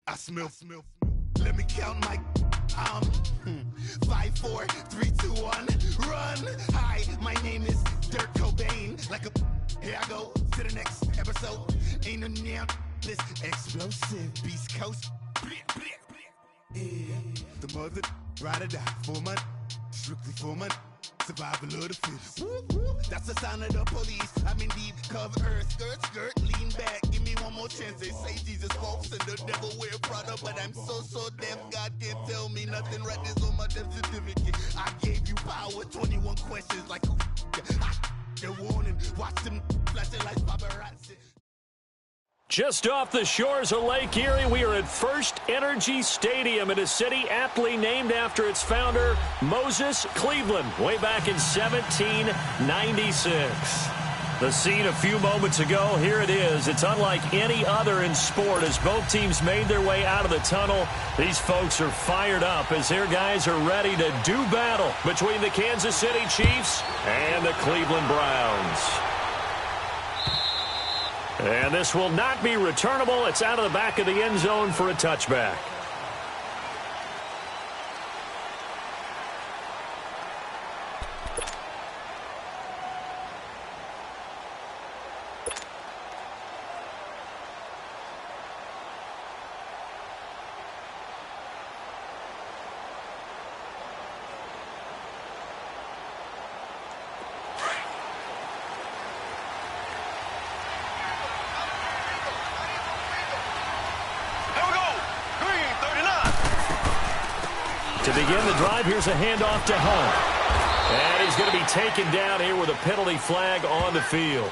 I smell. Let me count my 5, 4, 3, 2, 1, run. Hi, my name is Dirk Cobain. Like a here I go to the next episode. Ain't no damn this explosive Beast Coast. Yeah, the mother ride or die for my strictly for my survival of the fittest. That's the sound of the police. I'm in deep cover earth, skirt, lean back. Give me one more chance. They say Jesus walks and the devil wear Prada, but I'm so deaf. God can't tell me nothing. Right this on my death certificate. I gave you power. 21 questions like who? They're warning. Watch them flashing like paparazzi. Just off the shores of Lake Erie, we are at First Energy Stadium in a city aptly named after its founder, Moses Cleveland, way back in 1796. The scene a few moments ago, here it is. It's unlike any other in sport as both teams made their way out of the tunnel. These folks are fired up as their guys are ready to do battle between the Kansas City Chiefs and the Cleveland Browns. And this will not be returnable. It's out of the back of the end zone for a touchback. To begin the drive, here's a handoff to Hunt. And he's going to be taken down here with a penalty flag on the field.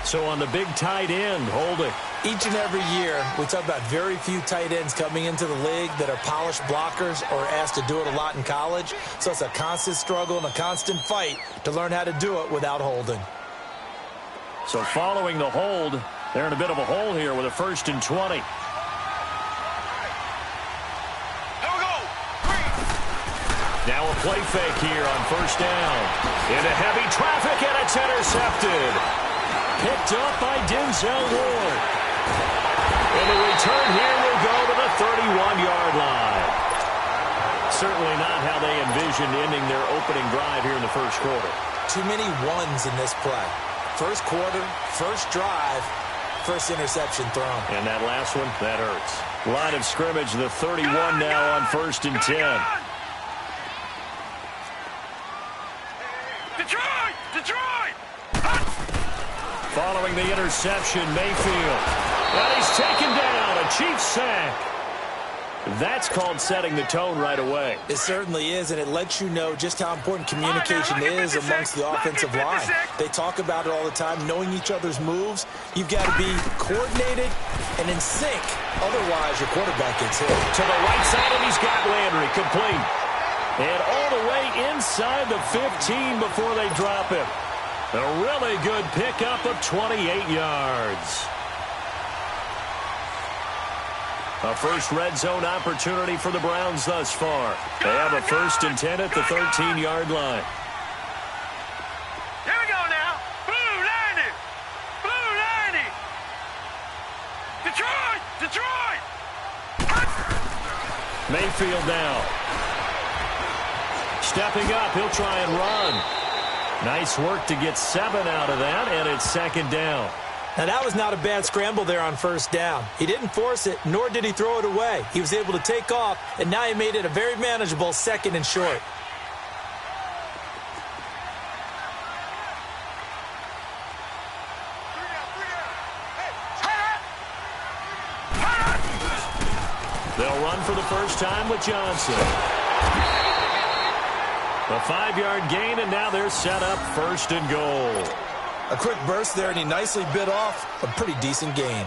So on the big tight end, holding. Each and every year, we talk about very few tight ends coming into the league that are polished blockers or asked to do it a lot in college. So it's a constant struggle and a constant fight to learn how to do it without holding. So following the hold, they're in a bit of a hole here with a 1st and 20. Now a play fake here on 1st down. Into heavy traffic, and it's intercepted. Picked up by Denzel Ward. And the return here will go to the 31-yard line. Certainly not how they envisioned ending their opening drive here in the first quarter. Too many ones in this play. First quarter, first drive, first interception thrown. And that last one, that hurts. Line of scrimmage, the 31 now on 1st and 10. Detroit! Following the interception, Mayfield. And he's taken down, a Chiefs sack. That's called setting the tone right away. It certainly is, and it lets you know just how important communication is amongst the offensive line. They talk about it all the time, knowing each other's moves. You've got to be coordinated and in sync. Otherwise, your quarterback gets hit. To the right side, and he's got Landry complete. And all the way inside the 15 before they drop him. A really good pickup of 28 yards. A first red zone opportunity for the Browns thus far. They have a 1st and 10 at the 13-yard line. Here we go now. Blue 90. Blue 90. Detroit. Mayfield now. Stepping up, he'll try and run. Nice work to get 7 out of that, and it's 2nd down. Now, that was not a bad scramble there on 1st down. He didn't force it, nor did he throw it away. He was able to take off, and now he made it a very manageable 2nd and short. They'll run for the first time with Johnson. A 5-yard gain, and now they're set up 1st and goal. A quick burst there, and he nicely bit off a pretty decent gain.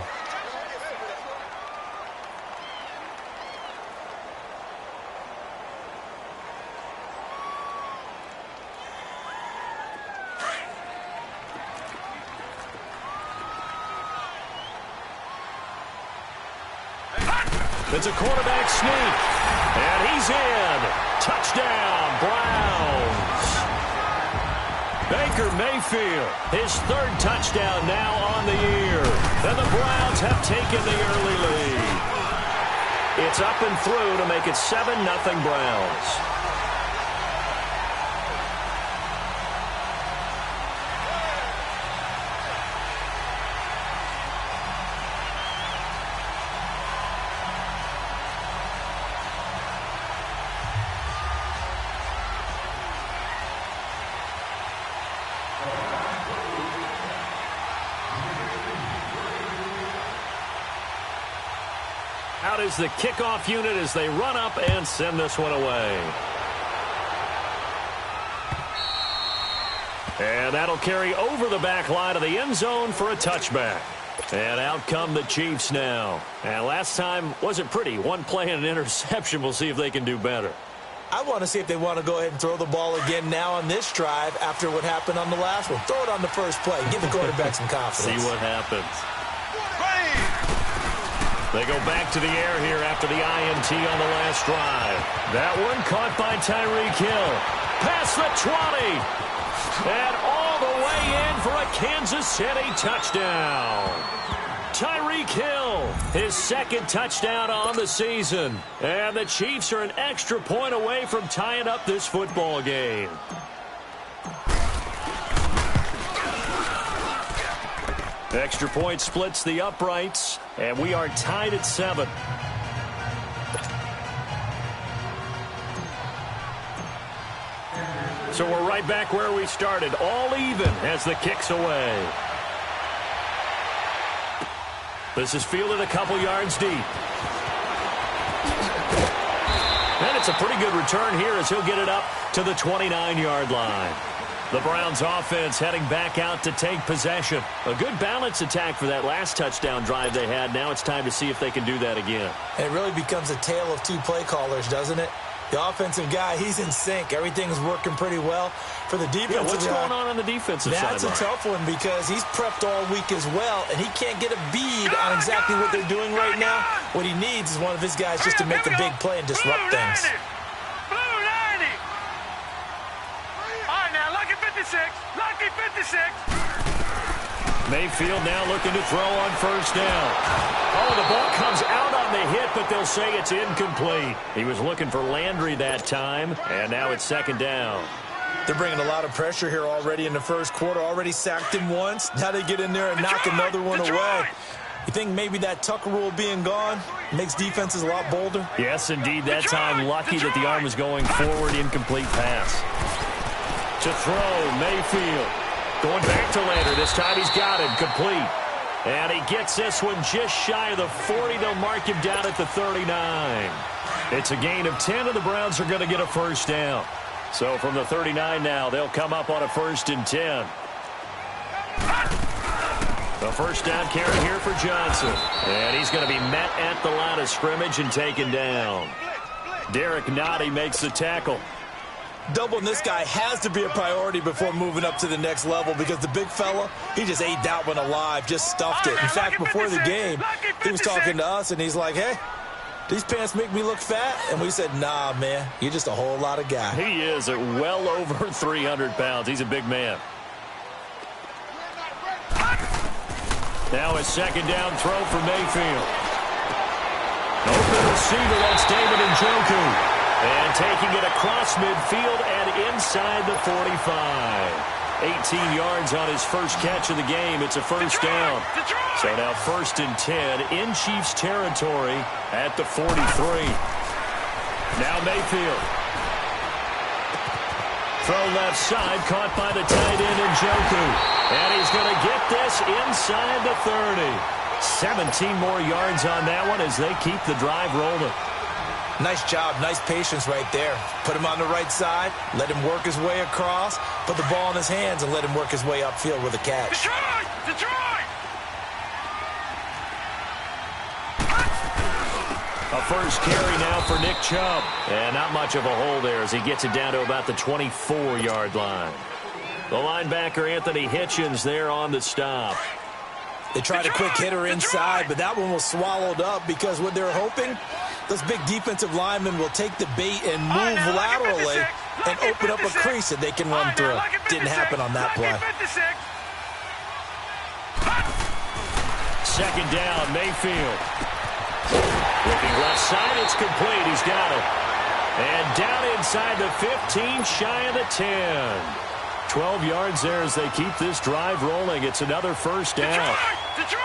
It's a quarterback sneak, and he's in. Touchdown, Browns. Baker Mayfield, his 3rd touchdown now on the year. And the Browns have taken the early lead. It's up and through to make it 7-0 Browns. Out is the kickoff unit as they run up and send this one away. And that'll carry over the back line of the end zone for a touchback. And out come the Chiefs now. And last time wasn't pretty. One play and an interception. We'll see if they can do better. I want to see if they want to go ahead and throw the ball again now on this drive after what happened on the last one. Throw it on the first play. Give the quarterback some confidence. See what happens. They go back to the air here after the INT on the last drive. That one caught by Tyreek Hill. Past the 20. And all the way in for a Kansas City touchdown. Tyreek Hill, his second touchdown on the season. And the Chiefs are an extra point away from tying up this football game. Extra point splits the uprights, and we are tied at 7. So we're right back where we started, all even as the kick's away. This is fielded a couple yards deep. And it's a pretty good return here as he'll get it up to the 29-yard line. The Browns offense heading back out to take possession. A good balance attack for that last touchdown drive they had. Now it's time to see if they can do that again. It really becomes a tale of two play callers, doesn't it? The offensive guy, he's in sync. Everything's working pretty well. For the defensive guy, what's going on the defensive side? That's a tough one because he's prepped all week as well, and he can't get a bead on exactly what they're doing right now. What he needs is one of his guys just to make a big play and disrupt things. Lucky 56. Mayfield now looking to throw on first down. Oh, the ball comes out on the hit, but they'll say it's incomplete. He was looking for Landry that time, and now it's second down. They're bringing a lot of pressure here already in the first quarter. Already sacked him once. Now they get in there and knock another one away. You think maybe that Tucker rule being gone makes defenses a lot bolder? Yes, indeed. That time lucky that the arm was going forward. Incomplete pass. To throw, Mayfield. Going back to Landry. This time he's got it. Complete. And he gets this one just shy of the 40. They'll mark him down at the 39. It's a gain of 10, and the Browns are going to get a first down. So from the 39 now, they'll come up on a 1st and 10. The first down carry here for Johnson. And he's going to be met at the line of scrimmage and taken down. Derek Nottie makes the tackle. Doubling this guy has to be a priority before moving up to the next level because the big fella, he just ate that one alive, just stuffed it. In fact, before the game, he was talking to us, and he's like, hey, these pants make me look fat? And we said, nah, man, you're just a whole lot of guy. He is at well over 300 pounds. He's a big man. Now a second down throw for Mayfield. Open receiver, that's David Njoku. And taking it across midfield and inside the 45. 18 yards on his first catch of the game. It's a first down. So now 1st and 10 in Chiefs territory at the 43. Now Mayfield. Throw left side, caught by the tight end Njoku. And he's going to get this inside the 30. 17 more yards on that one as they keep the drive rolling. Nice job, nice patience right there. Put him on the right side, let him work his way across, put the ball in his hands, and let him work his way upfield with a catch. Detroit! A first carry now for Nick Chubb. And not much of a hole there as he gets it down to about the 24-yard line. The linebacker, Anthony Hitchens, there on the stop. They tried a quick hitter inside, but that one was swallowed up because what they're hoping, those big defensive linemen will take the bait and move laterally and open up a crease that they can run through. Didn't happen on that play. Second down, Mayfield. Looking left side, it's complete. He's got it. And down inside the 15, shy of the 10. 12 yards there as they keep this drive rolling. It's another first down. Detroit!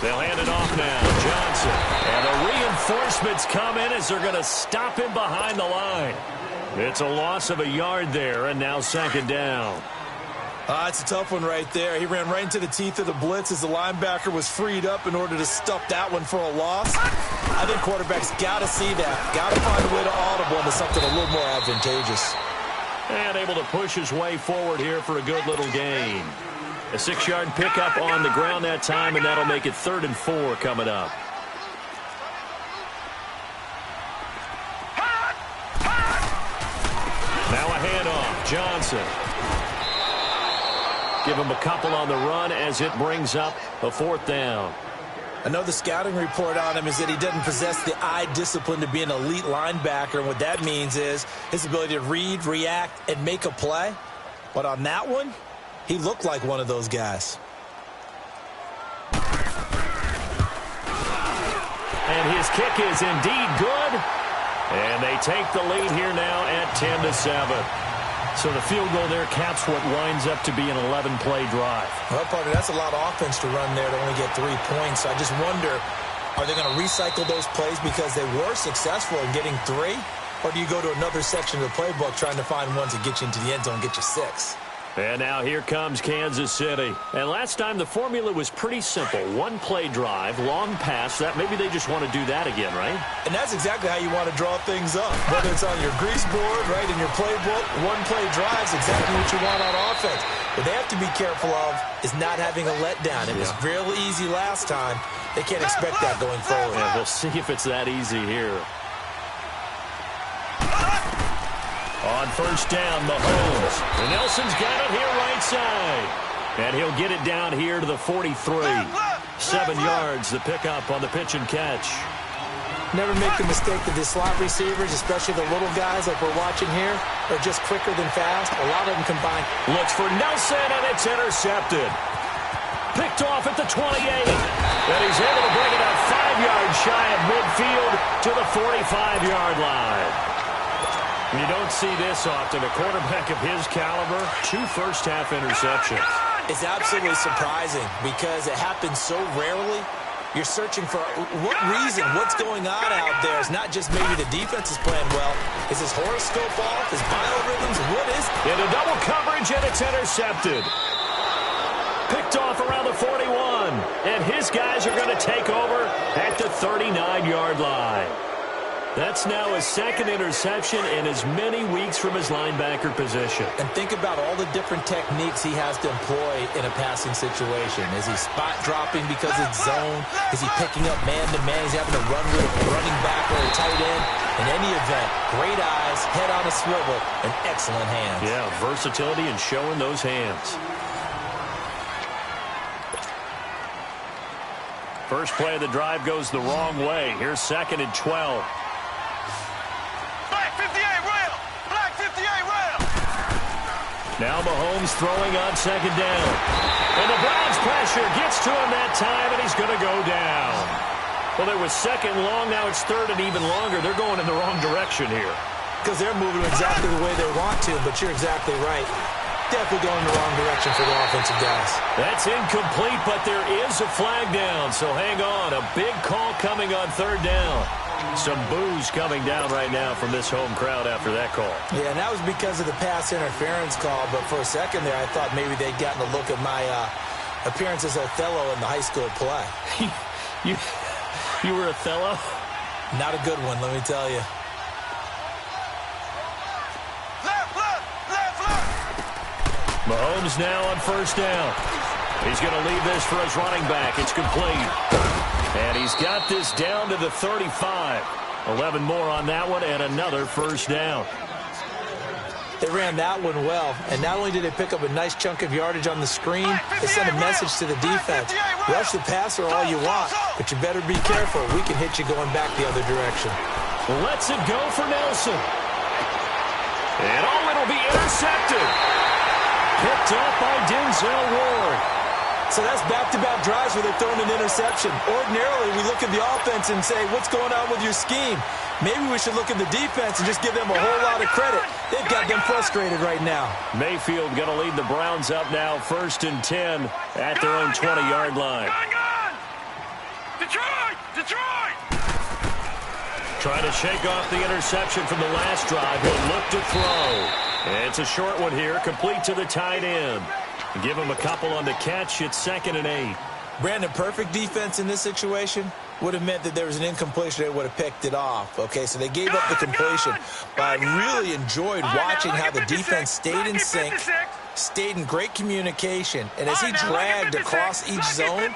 They'll hand it off now. Johnson. And the reinforcements come in as they're going to stop him behind the line. It's a loss of a yard there, and now second down. It's a tough one right there. He ran right into the teeth of the blitz as the linebacker was freed up in order to stuff that one for a loss. I think quarterbacks got to see that. Got to find a way to audible into something a little more advantageous. And able to push his way forward here for a good little gain. A 6-yard pickup on the ground that time, and that'll make it 3rd and 4 coming up. Now a handoff. Johnson. Give him a couple on the run as it brings up a 4th down. I know the scouting report on him is that he doesn't possess the eye discipline to be an elite linebacker, and what that means is his ability to read, react, and make a play. But on that one, he looked like one of those guys. And his kick is indeed good. And they take the lead here now at 10-7. So the field goal there caps what winds up to be an 11-play drive. Well, partner, that's a lot of offense to run there to only get 3 points. I just wonder, are they going to recycle those plays because they were successful in getting 3? Or do you go to another section of the playbook trying to find ones that get you into the end zone and get you 6? And now here comes Kansas City. And last time the formula was pretty simple. 1-play drive, long pass. That maybe they just want to do that again, right? And that's exactly how you want to draw things up. Whether it's on your grease board, right, in your playbook, 1-play drive is exactly what you want on offense. What they have to be careful of is not having a letdown. It was real easy last time. They can't expect that going forward. Yeah, we'll see if it's that easy here. On first down, Mahomes. And Nelson's got it here right side. And he'll get it down here to the 43. 7 yards, the pickup on the pitch and catch. Never make the mistake that the slot receivers, especially the little guys like we're watching here, are just quicker than fast. A lot of them combine. Looks for Nelson, and it's intercepted. Picked off at the 28. And he's able to bring it up 5 yards shy of midfield to the 45-yard line. You don't see this often. A quarterback of his caliber, 2 first-half interceptions. It's absolutely surprising because it happens so rarely. You're searching for what reason, what's going on out there. It's not just maybe the defense is playing well. Is his horoscope off? His biorhythms? What is it? Into double coverage, and it's intercepted. Picked off around the 41. And his guys are going to take over at the 39-yard line. That's now his 2nd interception in as many weeks from his linebacker position. And think about all the different techniques he has to employ in a passing situation. Is he spot dropping because it's zone? Is he picking up man-to-man? He's having to run with a running back or a tight end. In any event, great eyes, head on a swivel, and excellent hands. Yeah, versatility and showing those hands. First play of the drive goes the wrong way. Here's 2nd and 12. Now Mahomes throwing on 2nd down. And the Browns pressure gets to him that time, and he's going to go down. Well, it was 2nd long. Now it's 3rd and even longer. They're going in the wrong direction here. Because they're moving exactly the way they want to, but you're exactly right. Definitely going in the wrong direction for the offensive guys. That's incomplete, but there is a flag down, so hang on. A big call coming on 3rd down. Some boos coming down right now from this home crowd after that call. Yeah, and that was because of the pass interference call, but for a second there, I thought maybe they'd gotten a look at my appearance as Othello in the high school play. You were Othello? Not a good one, let me tell you. Mahomes now on first down. He's going to leave this for his running back. It's complete. And he's got this down to the 35. 11 more on that one and another first down. They ran that one well, and not only did they pick up a nice chunk of yardage on the screen, they sent a message to the defense. Rush the passer all you want, but you better be careful. We can hit you going back the other direction. Lets it go for Nelson. intercepted. Picked up by Denzel Ward. So that's back-to-back drives where they've thrown an interception. Ordinarily, we look at the offense and say, what's going on with your scheme? Maybe we should look at the defense and just give them a whole lot of credit. They've got them frustrated right now. Mayfield going to lead the Browns up now, 1st and 10 at their own 20-yard line. Detroit! Trying to shake off the interception from the last drive. He'll look to throw. And it's a short one here, complete to the tight end. Give him a couple on the catch. It's 2nd and 8. Brandon, perfect defense in this situation would have meant that there was an incompletion. They would have picked it off. Okay, so they gave up the completion. But I really enjoyed watching how the defense stayed in sync, stayed in great communication. And as he dragged across each zone,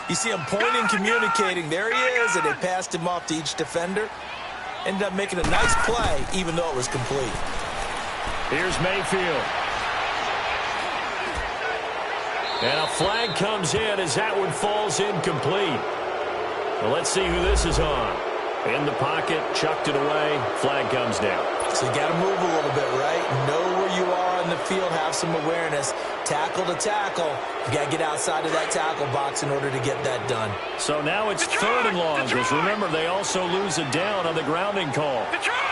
you see him pointing, communicating. There he is, and they passed him off to each defender. Ended up making a nice play, even though it was complete. Here's Mayfield. And a flag comes in as that one falls incomplete. Well, let's see who this is on. In the pocket, chucked it away, flag comes down. So you got to move a little bit, right? Know where you are on the field, have some awareness. Tackle to tackle. You got to get outside of that tackle box in order to get that done. So now it's 3rd and long, because remember, they also lose it down on the grounding call. Detroit!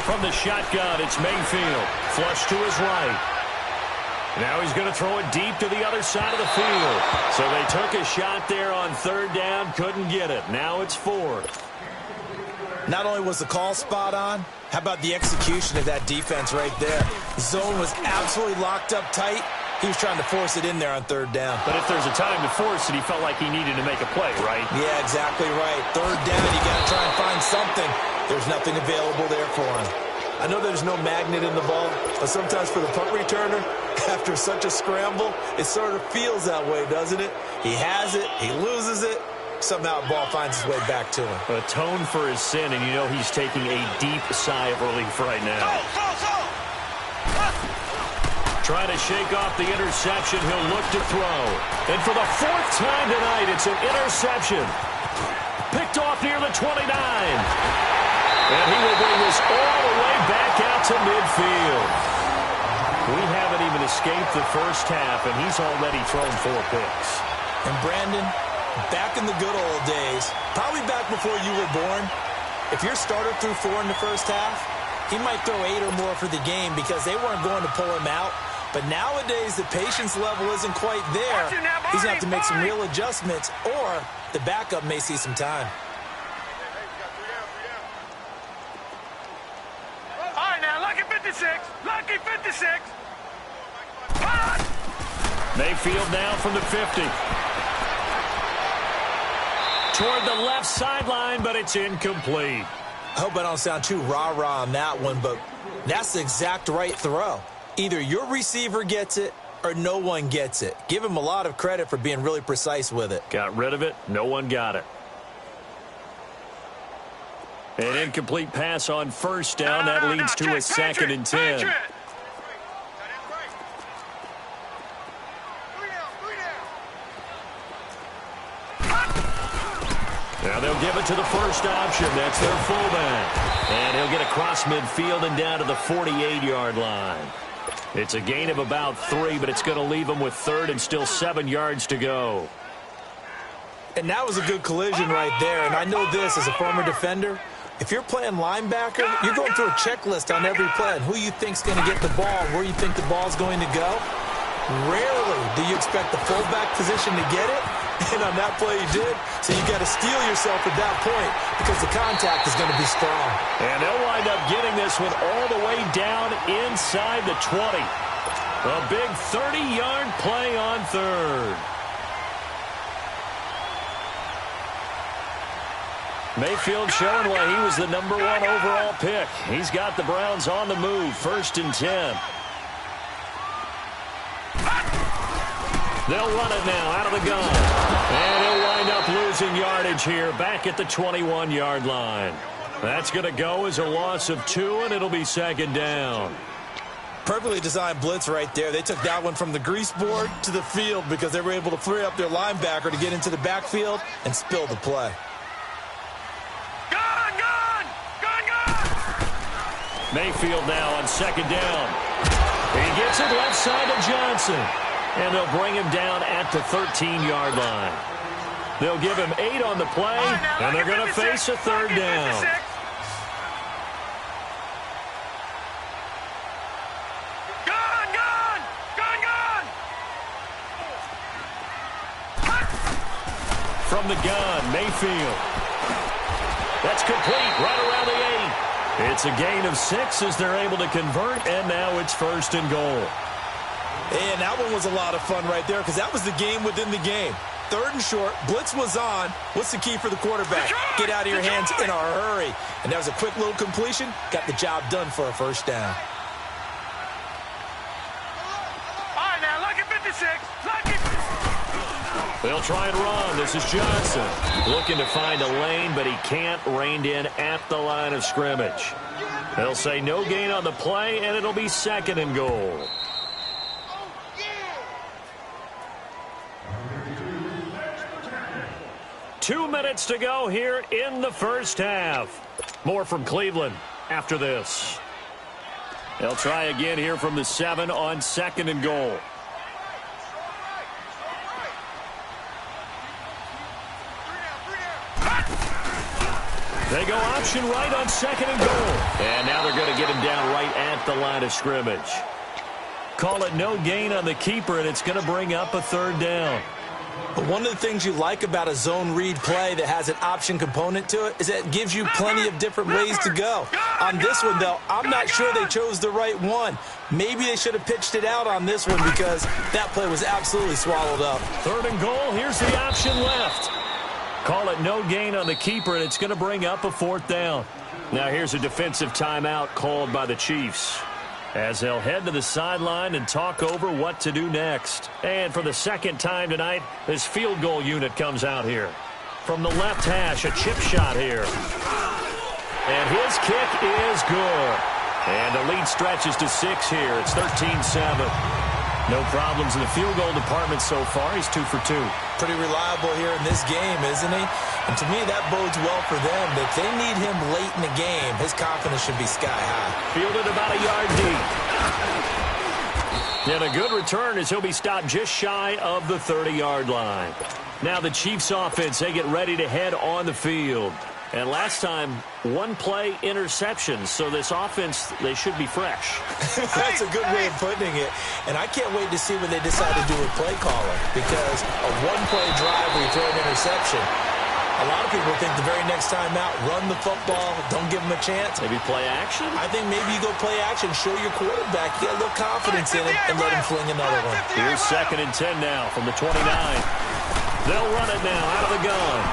From the shotgun, it's Mayfield. Flush to his right. Now he's going to throw it deep to the other side of the field. So they took a shot there on 3rd down, couldn't get it. Now it's 4th. Not only was the call spot on, how about the execution of that defense right there? The zone was absolutely locked up tight. He was trying to force it in there on 3rd down. But if there's a time to force it, he felt like he needed to make a play, right? Yeah, exactly right. 3rd down, you got to try and find something. There's nothing available there for him. I know there's no magnet in the ball, but sometimes for the punt returner, after such a scramble, it sort of feels that way, doesn't it? He has it, he loses it, somehow the ball finds its way back to him. Atone for his sin, and you know he's taking a deep sigh of relief right now. Trying to shake off the interception, he'll look to throw. And for the 4th time tonight, it's an interception. Picked off near the 29. And he will bring this all the way back out to midfield. We haven't even escaped the first half, and he's already thrown 4 picks. And Brandon, back in the good old days, probably back before you were born, if your starter threw 4 in the first half, he might throw 8 or more for the game because they weren't going to pull him out. But nowadays, the patience level isn't quite there. He's going to have to make some real adjustments, or the backup may see some time. Lucky 56. Mayfield now from the 50. Toward the left sideline, but it's incomplete. I hope I don't sound too rah-rah on that one, but that's the exact right throw. Either your receiver gets it or no one gets it. Give him a lot of credit for being really precise with it. Got rid of it. No one got it. An incomplete pass on 1st down. That leads to a 2nd and 10. Now they'll give it to the first option. That's their fullback. And he'll get across midfield and down to the 48-yard line. It's a gain of about 3, but it's going to leave him with 3rd and still 7 yards to go. And that was a good collision right there. And I know this as a former defender. If you're playing linebacker, you're going through a checklist on every play and who you think's going to get the ball, where you think the ball's going to go. Rarely do you expect the fullback position to get it. And on that play, he did. So you got to steel yourself at that point because the contact is going to be strong. And they'll wind up getting this one all the way down inside the 20. A big 30-yard play on 3rd. Mayfield showing why he was the #1 overall pick. He's got the Browns on the move, 1st and 10. They'll run it now out of the gun. And he'll wind up losing yardage here back at the 21-yard line. That's going to go as a loss of 2, and it'll be 2nd down. Perfectly designed blitz right there. They took that one from the grease board to the field because they were able to free up their linebacker to get into the backfield and spill the play. Mayfield now on second down. He gets it left side to Johnson. And they'll bring him down at the 13-yard line. They'll give him 8 on the play, and they're going to face a third down. From the gun, Mayfield. That's complete right around the 8. It's a gain of 6 as they're able to convert, and now it's first and goal. And that one was a lot of fun right there because that was the game within the game. Third and short, blitz was on. What's the key for the quarterback? Get out of your hands in a hurry. And that was a quick little completion. Got the job done for a first down. All right, now, look at 56. Look at... They'll try and run. This is Johnson. Looking to find a lane, but he can't. Reined in at the line of scrimmage. They'll say no gain on the play, and it'll be second and goal. 2 minutes to go here in the first half. More from Cleveland after this. They'll try again here from the 7 on second and goal. They go option right on second and goal. And now they're going to get him down right at the line of scrimmage. Call it no gain on the keeper, and it's going to bring up a third down. But one of the things you like about a zone read play that has an option component to it is that it gives you plenty of different ways to go. On this one, though, I'm not sure they chose the right one. Maybe they should have pitched it out on this one because that play was absolutely swallowed up. Third and goal. Here's the option left. Call it no gain on the keeper, and it's going to bring up a fourth down. Now here's a defensive timeout called by the Chiefs, as they'll head to the sideline and talk over what to do next. And for the second time tonight, this field goal unit comes out here. From the left hash, a chip shot here. And his kick is good. And the lead stretches to 6 here. It's 13-7. No problems in the field goal department so far. He's 2 for 2. Pretty reliable here in this game, isn't he? And to me, that bodes well for them. If they need him late in the game, his confidence should be sky high. Fielded about a yard deep. And a good return as he'll be stopped just shy of the 30-yard line. Now the Chiefs offense, they get ready to head on the field. And last time, 1 play interception. So this offense, they should be fresh. That's a good way of putting it. And I can't wait to see what they decide to do with play calling. Because a 1-play drive where you throw an interception, a lot of people think the very next time out, run the football, don't give them a chance. Maybe play action? I think maybe you go play action, show your quarterback, get a little confidence in him, and let him fling another one. Here's 2nd and 10 now from the 29. They'll run it now out of the gun.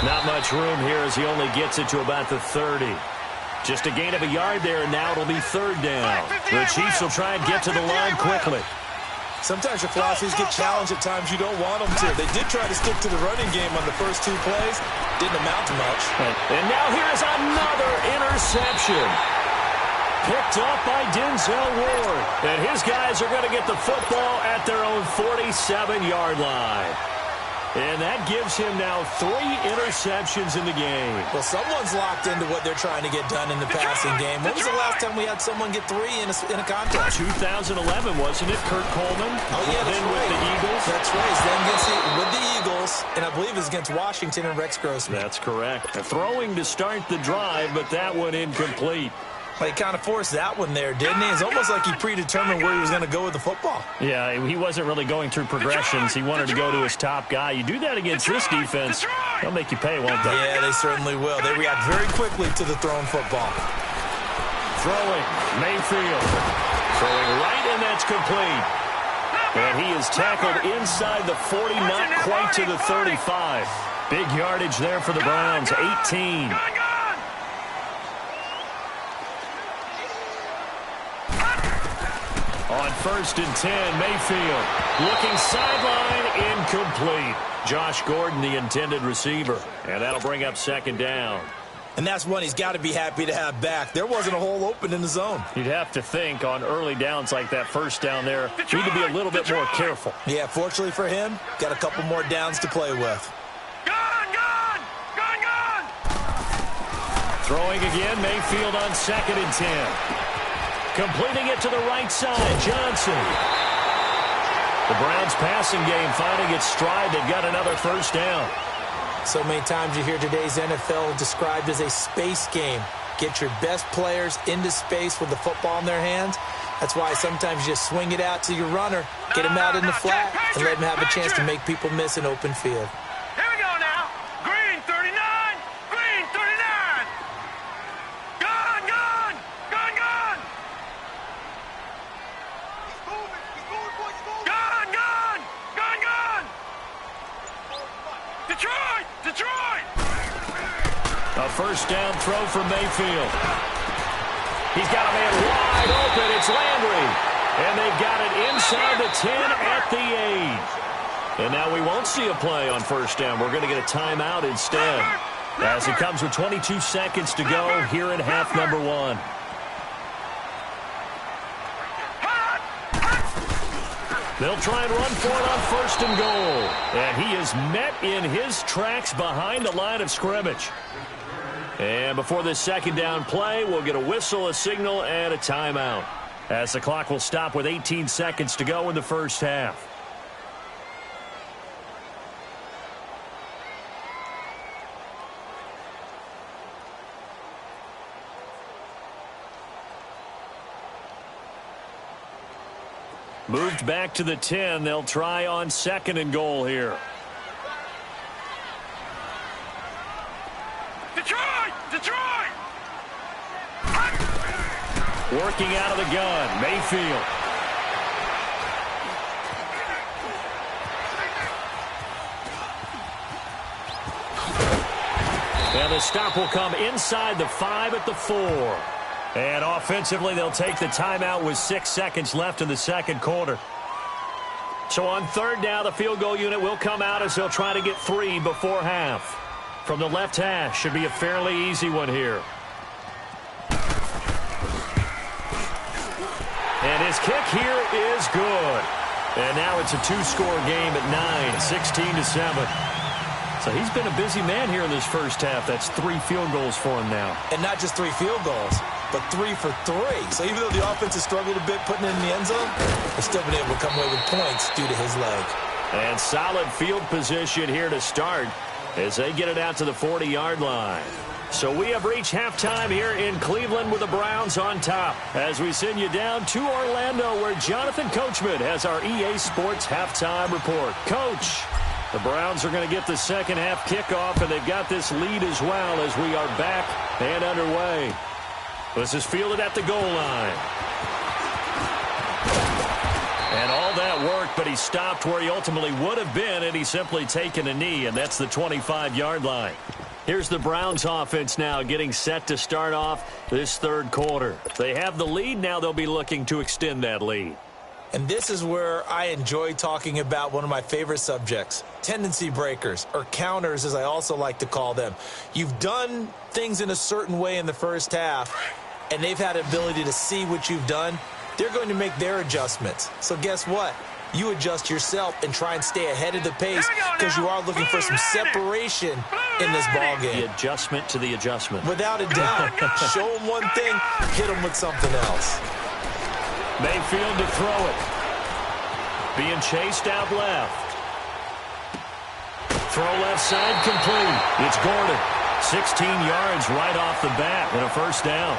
Not much room here as he only gets it to about the 30. Just a gain of a yard there, and now it'll be third down. The Chiefs will try and get to the line quickly. Sometimes your philosophies get challenged at times you don't want them to. They did try to stick to the running game on the first 2 plays. Didn't amount to much. And now here's another interception. Picked up by Denzel Ward. And his guys are going to get the football at their own 47-yard line. And that gives him now 3 interceptions in the game. Well, someone's locked into what they're trying to get done in the passing game. When was the last time we had someone get 3 in a contest? 2011, wasn't it? Kurt Coleman. Oh, yeah, that's then right. With the Eagles. That's right. Then with the Eagles, and I believe it's against Washington and Rex Grossman. That's correct. Throwing to start the drive, but that one incomplete. But he kind of forced that one there, didn't he? It's almost like he predetermined where he was going to go with the football. Yeah, he wasn't really going through progressions. He wanted to go to his top guy. You do that against this defense, they'll make you pay, won't they? Yeah, they certainly will. They react very quickly to the thrown football. Throwing, Mayfield. Throwing right, and that's complete. And he is tackled inside the 40, not quite to the 35. Big yardage there for the Browns, 18. On 1st and 10, Mayfield looking sideline, incomplete. Josh Gordon, the intended receiver. And that'll bring up 2nd down. And that's one he's got to be happy to have back. There wasn't a hole open in the zone. You'd have to think on early downs like that first down there, you need to be a little bit more careful. Yeah, fortunately for him, got a couple more downs to play with. Throwing again, Mayfield on 2nd and 10. Completing it to the right side, Johnson. The Browns passing game finding its stride. They've got another first down. So many times you hear today's NFL described as a space game. Get your best players into space with the football in their hands. That's why sometimes you just swing it out to your runner, get him out in the flat, and let him have a chance to make people miss an open field. Here we go now. Green 39. Green 39. Gone, gone. Gone, gone. He's moving. He's moving, boys. He's moving. Gone, gone. Gone, gone. Detroit. Detroit. A first down throw for Mayfield. He's got a man wide open. It's Landry. And they've got it inside the 10 at the 8. And now we won't see a play on first down. We're going to get a timeout instead. As it comes with 22 seconds to go here in half number 1. They'll try and run for it on 1st and goal. And he is met in his tracks behind the line of scrimmage. And before this second down play, we'll get a whistle, a signal, and a timeout. As the clock will stop with 18 seconds to go in the first half. Moved back to the 10. They'll try on 2nd and goal here. Detroit! Detroit! Working out of the gun, Mayfield. And the stop will come inside the 5 at the 4. And offensively, they'll take the timeout with 6 seconds left in the second quarter. So on 3rd down, the field goal unit will come out as they'll try to get 3 before half. From the left hash, should be a fairly easy one here. And his kick here is good. And now it's a 2-score game at 9, 16-7. So he's been a busy man here in this first half. That's 3 field goals for him now. And not just 3 field goals, but 3 for 3. So even though the offense has struggled a bit putting it in the end zone, they've still been able to come away with points due to his leg. And solid field position here to start as they get it out to the 40-yard line. So we have reached halftime here in Cleveland with the Browns on top as we send you down to Orlando where Jonathan Coachman has our EA Sports halftime report. Coach, the Browns are going to get the second half kickoff, and they've got this lead as well as we are back and underway. This is fielded at the goal line. And all that worked, but he stopped where he ultimately would have been, and he's simply taken a knee, and that's the 25-yard line. Here's the Browns offense now getting set to start off this third quarter. They have the lead. Now they'll be looking to extend that lead. And this is where I enjoy talking about one of my favorite subjects, tendency breakers, or counters as I also like to call them. You've done things in a certain way in the first half, and they've had the ability to see what you've done. They're going to make their adjustments. So guess what? You adjust yourself and try and stay ahead of the pace because you are looking for some separation in this ball game. The adjustment to the adjustment. Without a doubt. Show them one thing, hit them with something else. Mayfield to throw it. Being chased out left. Throw left side complete. It's Gordon. 16 yards right off the bat and a first down.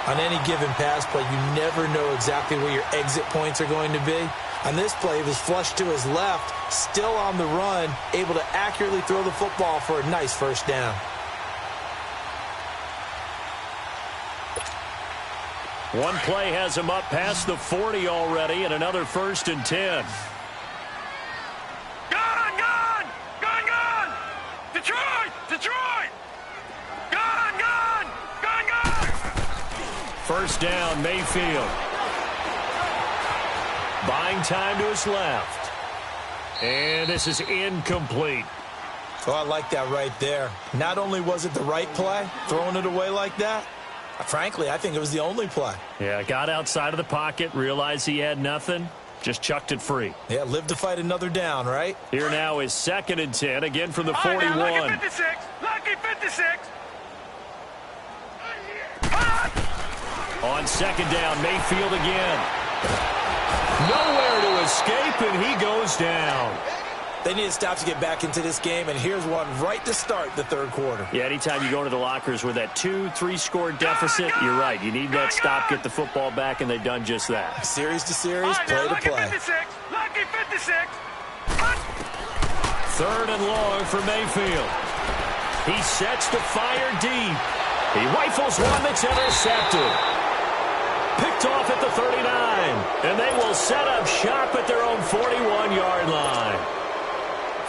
On any given pass play, you never know exactly where your exit points are going to be. On this play, it was flushed to his left, still on the run, able to accurately throw the football for a nice first down. One play has him up past the 40 already, and another 1st and 10. Gone, gone! Gone, gone! Detroit! Detroit! Gone, gone! Gone, gone! First down, Mayfield. Buying time to his left. And this is incomplete. Oh, I like that right there. Not only was it the right play, throwing it away like that, frankly, I think it was the only play. Yeah, got outside of the pocket, realized he had nothing, just chucked it free. Yeah, live to fight another down, right? Here now is 2nd and 10, again from the 41. Lucky 56! Lucky 56! On second down, Mayfield again. Nowhere to escape, and he goes down. They need to stop to get back into this game, and here's one right to start the third quarter. Yeah, anytime you go to the lockers with that 2-3 deficit, you're right. You need that stop, get the football back, and they've done just that. Series to series, play to play. Lucky 56. Third and long for Mayfield. He sets to fire deep. He rifles one that's intercepted. Picked off at the 39. And they will set up shop at their own 41-yard line.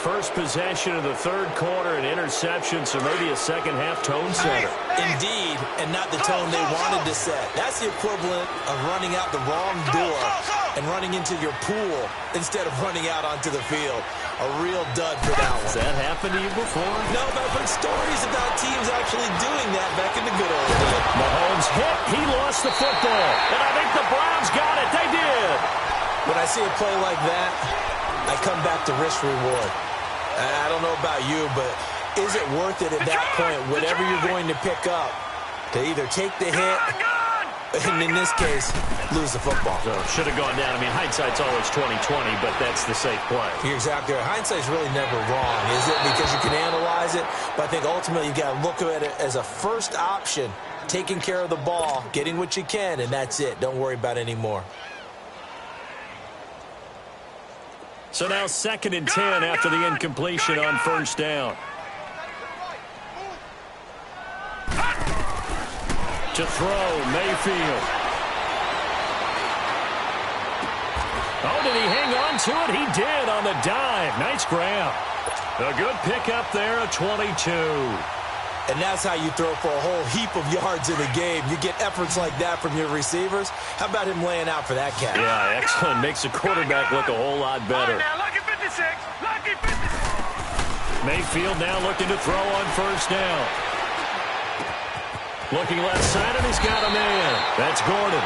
First possession of the third quarter, an interception, so maybe a second-half tone setter. Indeed, and not the tone they wanted to set. That's the equivalent of running out the wrong door and running into your pool instead of running out onto the field. A real dud for that one. Has that happened to you before? No, but I've heard stories about teams actually doing that back in the good old days. Mahomes hit. He lost the football. And I think the Browns got it. They did. When I see a play like that, I come back to risk reward. I don't know about you, but is it worth it at that point, whatever you're going to pick up, to either take the hit, and in this case, lose the football? So should have gone down. I mean, hindsight's always 20/20, but that's the safe play. You're exactly right. Hindsight's really never wrong, is it? Because you can analyze it, but I think ultimately you got to look at it as a first option, taking care of the ball, getting what you can, and that's it. Don't worry about it anymore. So now 2nd and 10 after the incompletion on first down. To throw, Mayfield. Oh, did he hang on to it? He did on the dive. Nice grab. A good pickup there, a 22. And that's how you throw for a whole heap of yards in the game. You get efforts like that from your receivers. How about him laying out for that catch? Yeah, excellent. Makes the quarterback look a whole lot better. Now, lucky 56. Lucky 56. Mayfield now looking to throw on first down. Looking left side, and he's got a man. That's Gordon.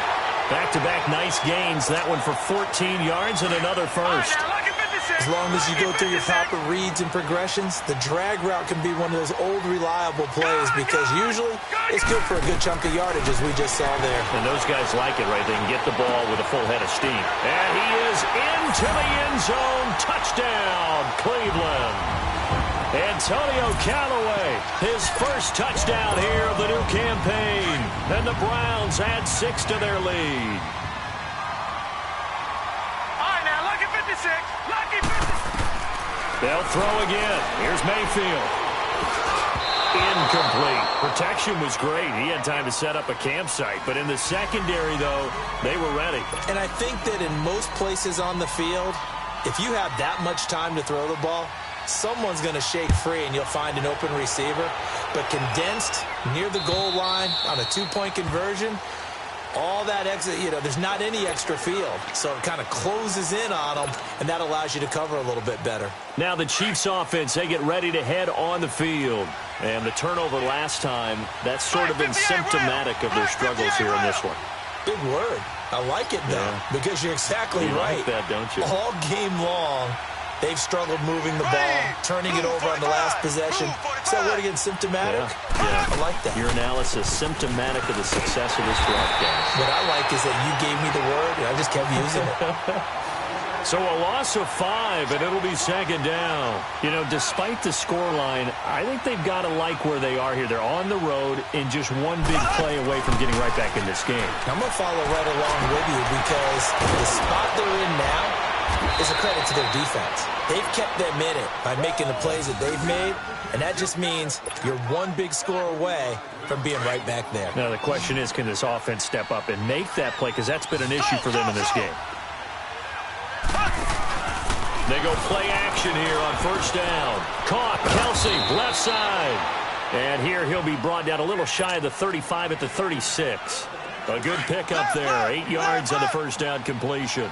Back-to-back nice gains. That one for 14 yards and another first. Now, lucky 56. As long as you go through your proper reads and progressions, the drag route can be one of those old reliable plays because usually it's good for a good chunk of yardage, as we just saw there. And those guys like it, right? They can get the ball with a full head of steam. And he is into the end zone. Touchdown, Cleveland. Antonio Callaway, his first touchdown here of the new campaign. And the Browns add 6 to their lead. All right, now, lucky 56. Lucky 56. They'll throw again. Here's Mayfield. Incomplete. Protection was great. He had time to set up a campsite. But in the secondary, though, they were ready. And I think that in most places on the field, if you have that much time to throw the ball, someone's going to shake free and you'll find an open receiver. But condensed near the goal line on a 2-point conversion, all that extra, there's not any extra field. So it kind of closes in on them, and that allows you to cover a little bit better. Now the Chiefs offense, they get ready to head on the field. And the turnover last time, that's sort of been symptomatic of their struggles here in this one. Big word. I like it, though, because you're exactly right. You like that, don't you? All game long, they've struggled moving the ball, turning it over on the last possession. Is that word again, symptomatic? Yeah. I like that. Your analysis, symptomatic of the success of this broadcast. What I like is that you gave me the word, and I just kept using it. So a loss of 5, and it'll be second down. Despite the scoreline, I think they've got to like where they are here. They're on the road and just one big play away from getting right back in this game. I'm going to follow right along with you because the spot they're in now is a credit to their defense. They've kept them in it by making the plays that they've made, and that just means you're one big score away from being right back there. Now the question is, can this offense step up and make that play? Because that's been an issue for them in this game. They go play action here on first down. Caught, Kelsey, left side. And here he'll be brought down a little shy of the 35 at the 36. A good pickup there, 8 yards on the first down completion.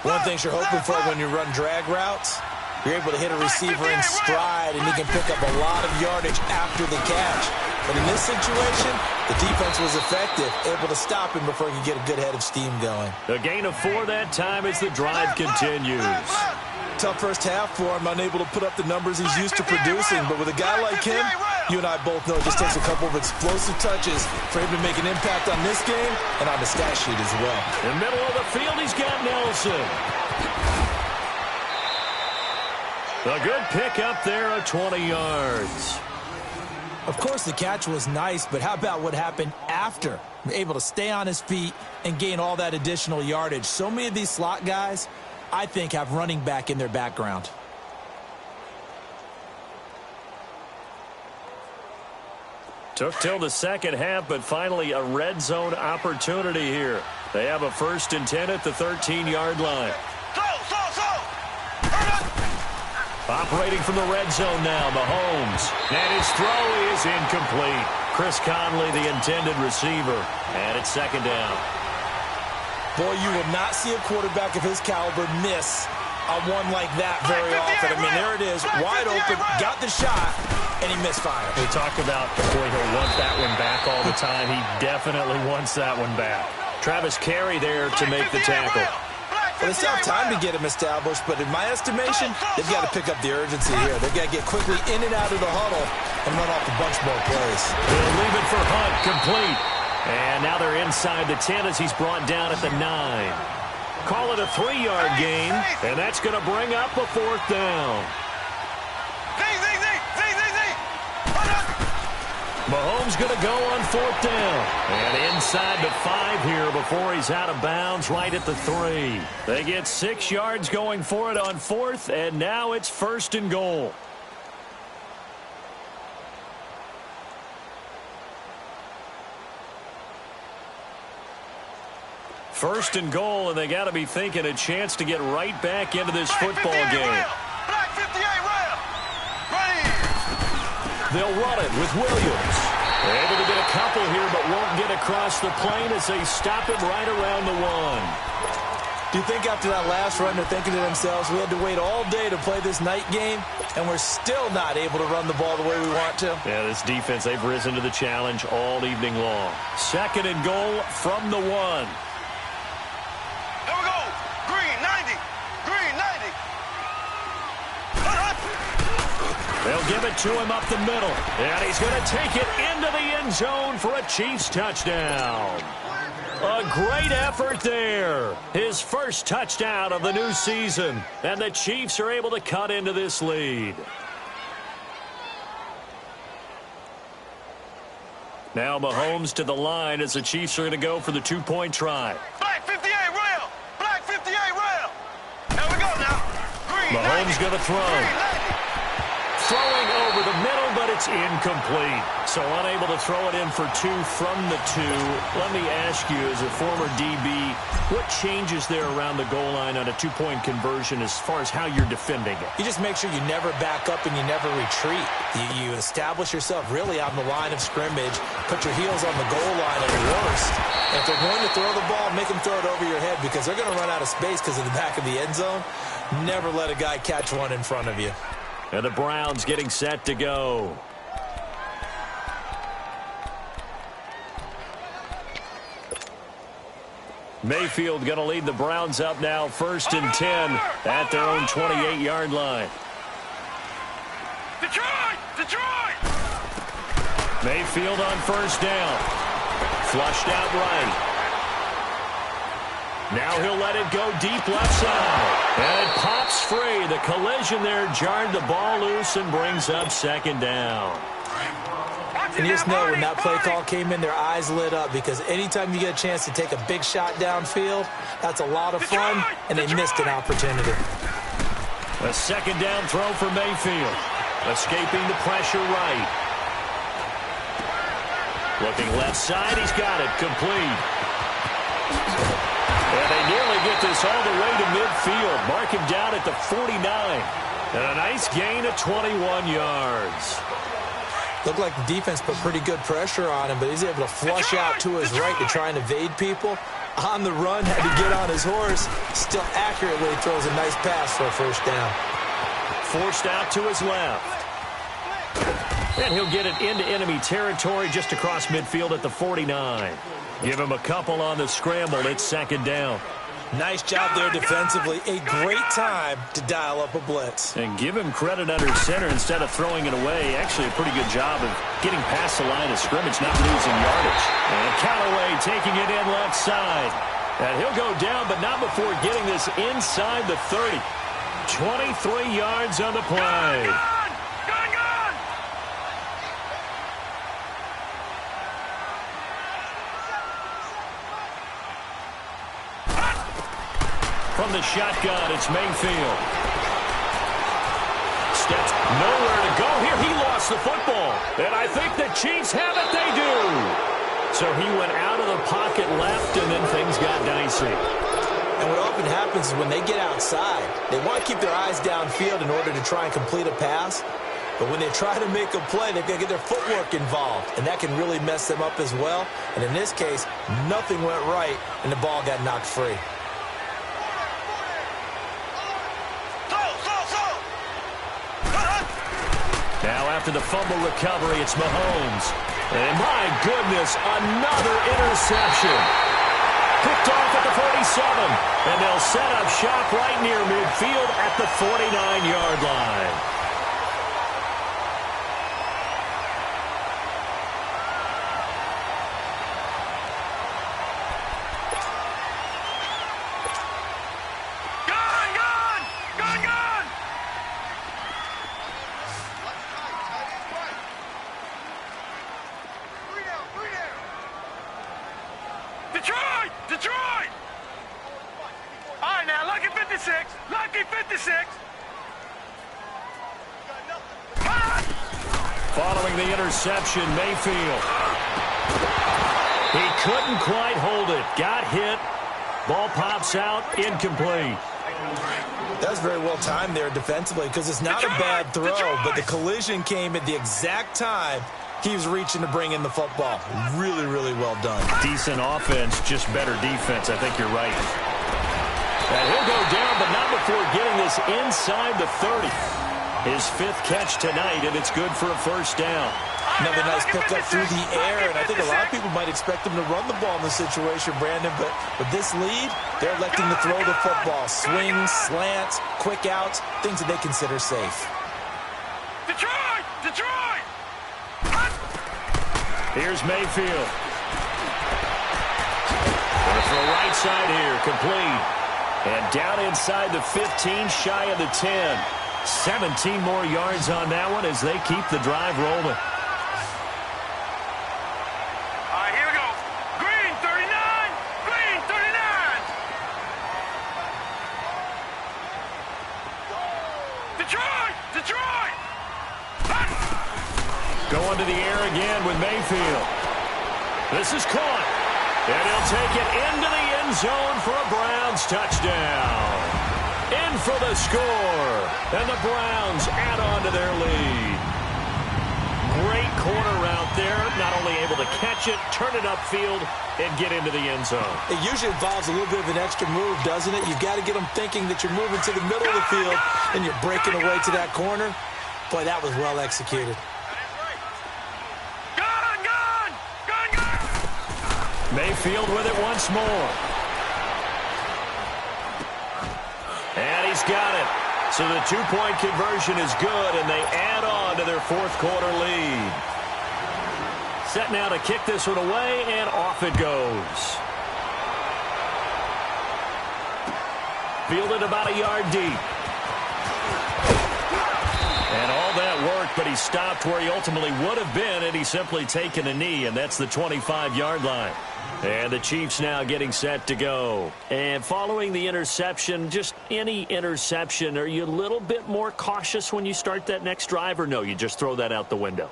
One thing you're hoping for when you run drag routes, you're able to hit a receiver in stride, and he can pick up a lot of yardage after the catch. But in this situation, the defense was effective, able to stop him before he could get a good head of steam going. A gain of 4 that time as the drive continues. tough first half for him, unable to put up the numbers he's used to producing. But with a guy like him, you and I both know it just takes a couple of explosive touches for him to make an impact on this game and on the stat sheet as well. In the middle of the field, he's got Nelson. A good pick up there of 20 yards. Of course, the catch was nice, but how about what happened after? Able to stay on his feet and gain all that additional yardage. So many of these slot guys, I think, have running back in their background. Took till the second half, but finally a red zone opportunity here. They have a 1st and 10 at the 13-yard line. Operating from the red zone now, Mahomes. And his throw is incomplete. Chris Conley, the intended receiver. And it's 2nd down. Boy, you will not see a quarterback of his caliber miss on one like that very often. I mean, there it is, wide open, got the shot, and he misfired. We talk about, boy, he'll want that one back all the time. He definitely wants that one back. Travis Carey there to make the tackle. Well, they still have time to get him established, but in my estimation, they've got to pick up the urgency here. They've got to get quickly in and out of the huddle and run off a bunch more plays. They'll leave it for Hunt, complete. And now they're inside the 10 as he's brought down at the 9. Call it a 3-yard gain, and that's going to bring up a 4th down. Mahomes going to go on 4th down. And inside the 5 here before he's out of bounds right at the 3. They get 6 yards going for it on 4th, and now it's 1st and goal. First and goal, and they got to be thinking a chance to get right back into this football game. Black 58 rail. Ready. They'll run it with Williams. They're able to get a couple here, but won't get across the plane as they stop him right around the 1. Do you think after that last run they're thinking to themselves, we had to wait all day to play this night game, and we're still not able to run the ball the way we want to? Yeah, this defense, they've risen to the challenge all evening long. 2nd and goal from the 1. There we go. Green 90. Green 90. They'll give it to him up the middle. And he's going to take it into the end zone for a Chiefs touchdown. A great effort there. His first touchdown of the new season. And the Chiefs are able to cut into this lead. Now Mahomes to the line as the Chiefs are going to go for the 2-point try. Black 58 rail. Black 58 rail. There we go now. Green Mahomes 90. going to throw. Green 90. Throwing over the middle, but it's incomplete. So unable to throw it in for 2 from the 2. Let me ask you, as a former DB, what changes there around the goal line on a 2-point conversion as far as how you're defending it? You just make sure you never back up and you never retreat. You establish yourself really on the line of scrimmage, put your heels on the goal line at worst. And if they're going to throw the ball, make them throw it over your head because they're going to run out of space because of the back of the end zone. Never let a guy catch one in front of you. And the Browns getting set to go. Mayfield going to lead the Browns up now, 1st and 10 at their own 28-yard line. Detroit! Detroit! Mayfield on 1st down. Flushed out right. Now he'll let it go deep left side. And it pops free. The collision there jarred the ball loose and brings up 2nd down. And you just know when that play call came in, their eyes lit up because anytime you get a chance to take a big shot downfield, that's a lot of fun, and they missed an opportunity. A 2nd down throw for Mayfield. Escaping the pressure right. Looking left side, he's got it. Complete. And they nearly get this all the way to midfield. Mark him down at the 49. And a nice gain of 21 yards. Looked like the defense put pretty good pressure on him, but he's able to flush out to his right to try and evade people. On the run, had to get on his horse. Still accurately throws a nice pass for a 1st down. Forced out to his left. And he'll get it into enemy territory just across midfield at the 49. Give him a couple on the scramble. It's 2nd down. Nice job there defensively. A great time to dial up a blitz. And give him credit under center instead of throwing it away. Actually, a pretty good job of getting past the line of scrimmage, not losing yardage. And Callaway taking it in left side. And he'll go down, but not before getting this inside the 30. 23 yards on the play. From the shotgun, it's Mayfield. Steps nowhere to go here. He lost the football. And I think the Chiefs have it. They do. So he went out of the pocket left, and then things got dicey. And what often happens is when they get outside, they want to keep their eyes downfield in order to try and complete a pass. But when they try to make a play, they've got to get their footwork involved. And that can really mess them up as well. And in this case, nothing went right, and the ball got knocked free. Now after the fumble recovery, it's Mahomes. And my goodness, another interception. Picked off at the 47. And they'll set up shop right near midfield at the 49-yard line. Detroit! All right, now, lucky 56. Lucky 56. Following the interception, Mayfield. He couldn't quite hold it. Got hit. Ball pops out. Incomplete. That was very well timed there defensively because it's not a bad throw, but the collision came at the exact time he was reaching to bring in the football. Really, really well done. Decent offense, just better defense. I think you're right. And he'll go down, but not before getting this inside the 30. His 5th catch tonight, and it's good for a first down. Another nice pickup through the air, and I think a lot of people might expect him to run the ball in this situation, Brandon, but with this lead, they're electing to throw the football. Swings, slants, quick outs, things that they consider safe. Detroit! Detroit! Here's Mayfield. Going for a right side here, complete. And down inside the 15, shy of the 10. 17 more yards on that one as they keep the drive rolling. All right, here we go. Green 39! Green 39! Detroit! Detroit! Going to the air again with Mayfield. This is caught. And he'll take it into the end zone for a Browns touchdown. In for the score. And the Browns add on to their lead. Great corner route there. Not only able to catch it, turn it upfield, and get into the end zone. It usually involves a little bit of an extra move, doesn't it? You've got to get them thinking that you're moving to the middle of the field and you're breaking away to that corner. Boy, that was well executed. Mayfield with it once more. And he's got it. So the two-point conversion is good, and they add on to their 4th quarter lead. Set now to kick this one away, and off it goes. Fielded about a yard deep. And all that work, but he stopped where he ultimately would have been, and he's simply taken a knee, and that's the 25-yard line. And the Chiefs now getting set to go. And following the interception, just any interception, are you a little bit more cautious when you start that next drive, or no, you just throw that out the window?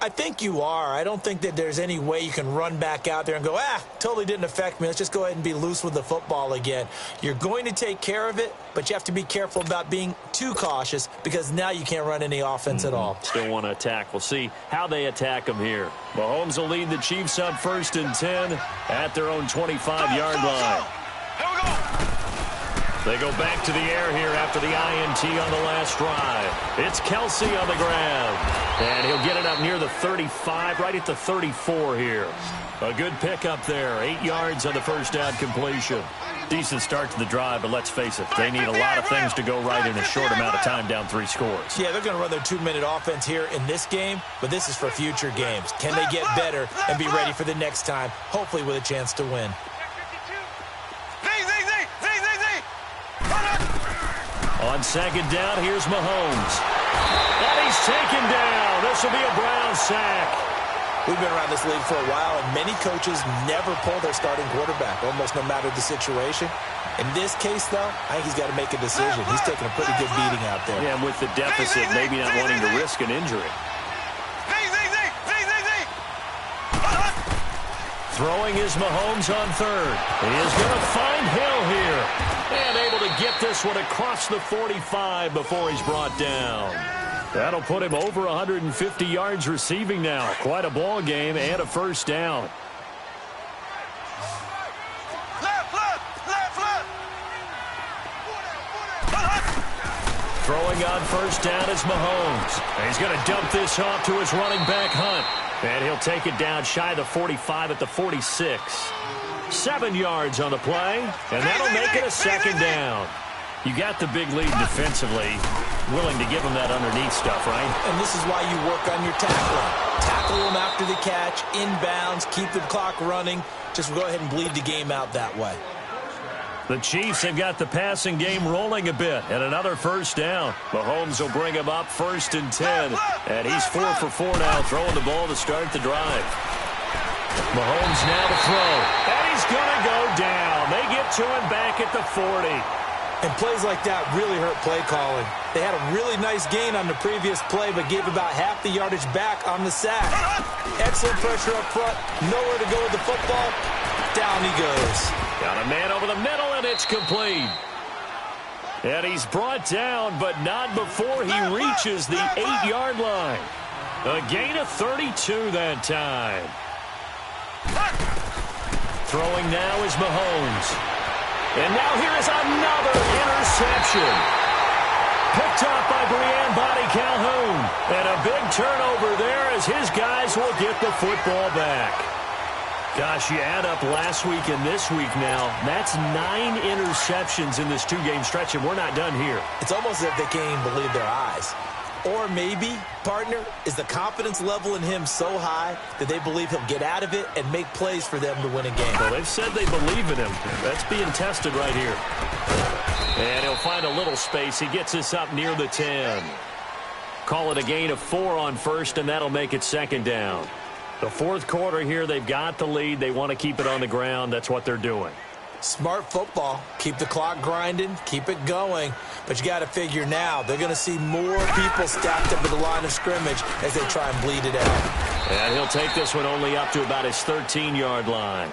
I think you are. I don't think that there's any way you can run back out there and go, totally didn't affect me. Let's just go ahead and be loose with the football again. You're going to take care of it, but you have to be careful about being too cautious because now you can't run any offense at all. Still want to attack. We'll see how they attack them here. Mahomes will lead the Chiefs up 1st and 10 at their own 25-yard line. Here we go. They go back to the air here after the INT on the last drive. It's Kelsey on the grab. And he'll get it up near the 35, right at the 34 here. A good pickup there. 8 yards on the first down completion. Decent start to the drive, but let's face it, they need a lot of things to go right in a short amount of time down 3 scores. Yeah, they're going to run their 2-minute offense here in this game, but this is for future games. Can they get better and be ready for the next time, hopefully with a chance to win? On second down, here's Mahomes. And he's taken down. This will be a Brown sack. We've been around this league for a while, and many coaches never pull their starting quarterback, almost no matter the situation. In this case, though, I think he's got to make a decision. He's taking a pretty good beating out there. Yeah, and with the deficit, maybe not wanting to risk an injury. Throwing is Mahomes on third. He is going to find Hill here. And able to get this one across the 45 before he's brought down. That'll put him over 150 yards receiving now. Quite a ball game and a first down. Throwing on first down is Mahomes. And he's going to dump this off to his running back, Hunt. And he'll take it down shy of the 45 at the 46. 7 yards on the play, and that'll make it a second down. You got the big lead defensively, willing to give him that underneath stuff, right? And this is why you work on your tackling. Tackle him after the catch, inbounds, keep the clock running. Just go ahead and bleed the game out that way. The Chiefs have got the passing game rolling a bit, and another first down. Mahomes will bring him up 1st and 10, and he's 4 for 4 now, throwing the ball to start the drive. Mahomes now to throw, and he's going to go down. They get to him back at the 40. And plays like that really hurt play calling. They had a really nice gain on the previous play, but gave about half the yardage back on the sack. Excellent pressure up front, nowhere to go with the football. Down he goes. Got a man over the middle, and it's complete. And he's brought down, but not before he reaches the 8-yard line. A gain of 32 that time. Throwing now is Mahomes. And now here is another interception. Picked off by Brian Body Calhoun. And a big turnover there as his guys will get the football back. Gosh, you add up last week and this week now. That's 9 interceptions in this 2-game stretch, and we're not done here. It's almost as if they can't even believe their eyes. Or maybe, partner, is the confidence level in him so high that they believe he'll get out of it and make plays for them to win a game. Well, they've said they believe in him. That's being tested right here. And he'll find a little space. He gets this up near the 10. Call it a gain of 4 on first, and that'll make it second down. The 4th quarter here, they've got the lead. They want to keep it on the ground. That's what they're doing. Smart football. Keep the clock grinding. Keep it going. But you got to figure now, they're going to see more people stacked up at the line of scrimmage as they try and bleed it out. And he'll take this one only up to about his 13-yard line.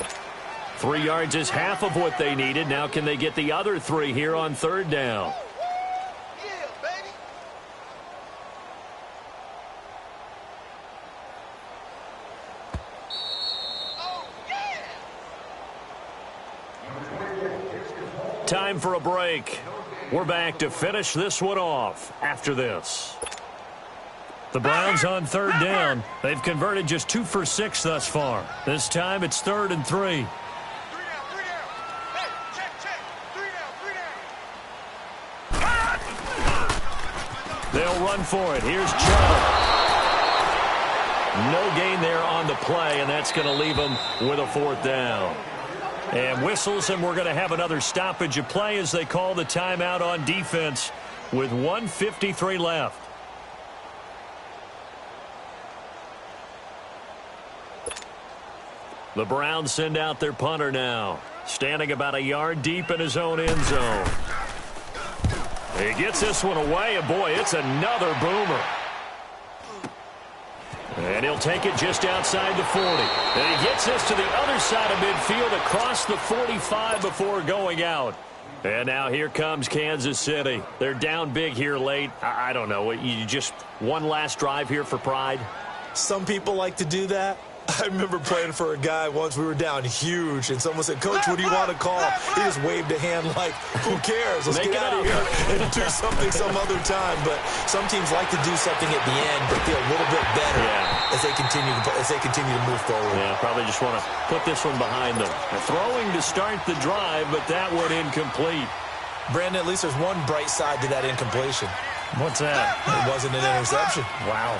3 yards is half of what they needed. Now can they get the other 3 here on 3rd down? Time for a break. We're back to finish this one off after this. The Browns on 3rd down. They've converted just 2 for 6 thus far. This time it's 3rd and 3. They'll run for it. Here's Chubb. No gain there on the play, and that's going to leave them with a 4th down. And whistles, and we're going to have another stoppage of play as they call the timeout on defense with 1:53 left. The Browns send out their punter now, standing about a yard deep in his own end zone. He gets this one away, and boy, it's another boomer. And he'll take it just outside the 40. And he gets this to the other side of midfield across the 45 before going out. And now here comes Kansas City. They're down big here late. I don't know. You just one last drive here for pride? Some people like to do that. I remember playing for a guy once. We were down huge, and someone said, "Coach, what do you want to call?" He just waved a hand like, "Who cares? Let's get out of here and do something some other time." But some teams like to do something at the end, but feel a little bit better as they continue to move forward. Yeah, probably just want to put this one behind them. They're throwing to start the drive, but that one incomplete. Brandon, at least there's one bright side to that incompletion. What's that? It wasn't an interception. Wow.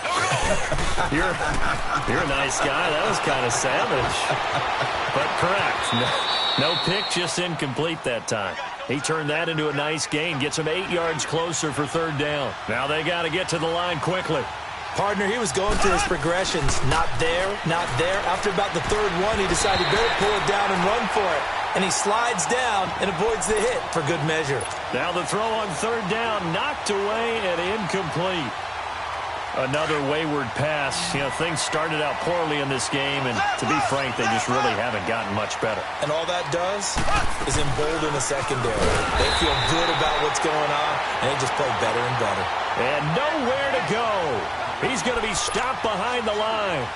You're a nice guy. That was kind of savage. But correct. No pick, just incomplete that time. He turned that into a nice gain. Gets him 8 yards closer for third down. Now they got to get to the line quickly. Partner, he was going through his progressions. Not there, not there. After about the third one, he decided better pull it down and run for it. And he slides down and avoids the hit for good measure. Now the throw on third down, knocked away and incomplete. Another wayward pass. You know, things started out poorly in this game, and to be frank, they just really haven't gotten much better. And all that does is embolden the secondary. They feel good about what's going on, and they just play better and better. And nowhere to go. He's going to be stopped behind the line.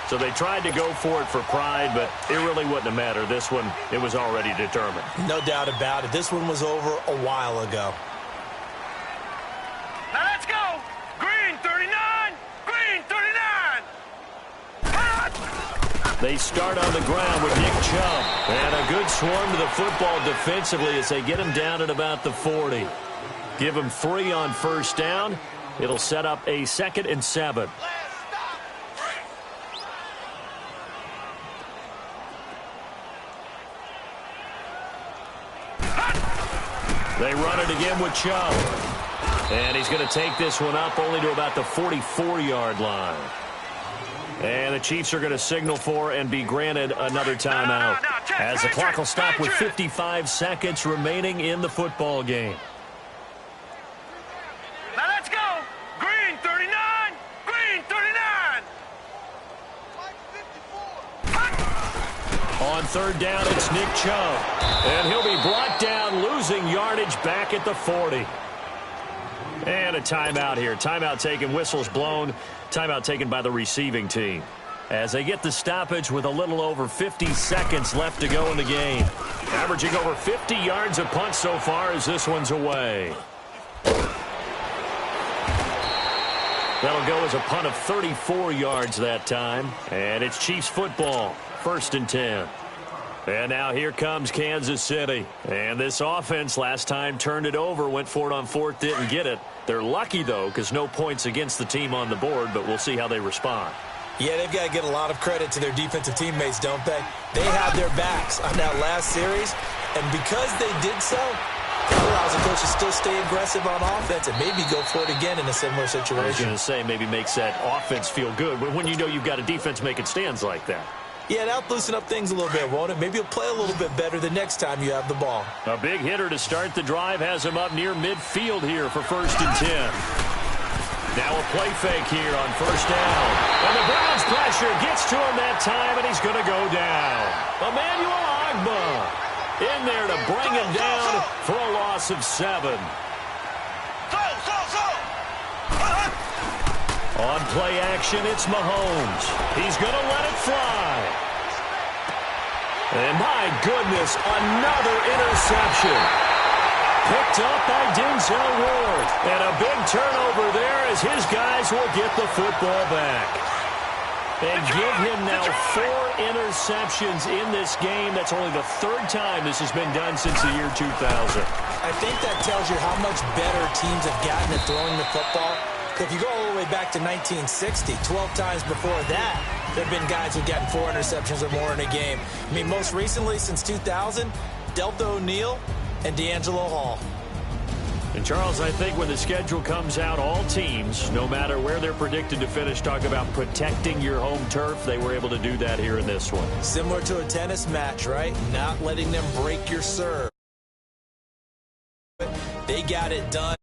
So they tried to go for it for pride, but it really wouldn't have mattered. This one, it was already determined. No doubt about it. This one was over a while ago. Now let's go. Green 39. Green 39. They start on the ground with Nick Chubb. And a good swarm to the football defensively as they get him down at about the 40. Give him 3 on first down. It'll set up a 2nd and 7. They run it again with Chubb. And he's going to take this one up only to about the 44-yard line. And the Chiefs are going to signal for and be granted another timeout, as the clock will stop with 55 seconds remaining in the football game. Now let's go. Green 39. Green 39. On third down, it's Nick Chubb. And he'll be brought down, losing yardage back at the 40. And a timeout here. Timeout taken, whistles blown. Timeout taken by the receiving team. As they get the stoppage with a little over 50 seconds left to go in the game. Averaging over 50 yards a punt so far as this one's away. That'll go as a punt of 34 yards that time. And it's Chiefs football. 1st and 10. And now here comes Kansas City. And this offense last time turned it over, went for it on 4th, didn't get it. They're lucky, though, because no points against the team on the board, but we'll see how they respond. Yeah, they've got to get a lot of credit to their defensive teammates, don't they? They had their backs on that last series, and because they did so, it allows the coach to still stay aggressive on offense and maybe go for it again in a similar situation. I was going to say, maybe makes that offense feel good when you know you've got a defense making stands like that. Yeah, that'll loosen up things a little bit, won't it? Maybe you'll play a little bit better the next time you have the ball. A big hitter to start the drive has him up near midfield here for 1st and 10. Now a play fake here on first down. And the Browns pressure gets to him that time, and he's going to go down. Emmanuel Ogbah in there to bring him down for a loss of 7. On play action, it's Mahomes. He's going to let it fly. And my goodness, another interception. Picked up by Denzel Ward. And a big turnover there as his guys will get the football back. And give him now 4 interceptions in this game. That's only the 3rd time this has been done since the year 2000. I think that tells you how much better teams have gotten at throwing the football. If you go all the way back to 1960, 12 times before that, there have been guys who've gotten 4 interceptions or more in a game. I mean, most recently, since 2000, Delta O'Neal and D'Angelo Hall. And, Charles, I think when the schedule comes out, all teams, no matter where they're predicted to finish, talk about protecting your home turf. They were able to do that here in this one. Similar to a tennis match, right? Not letting them break your serve. They got it done.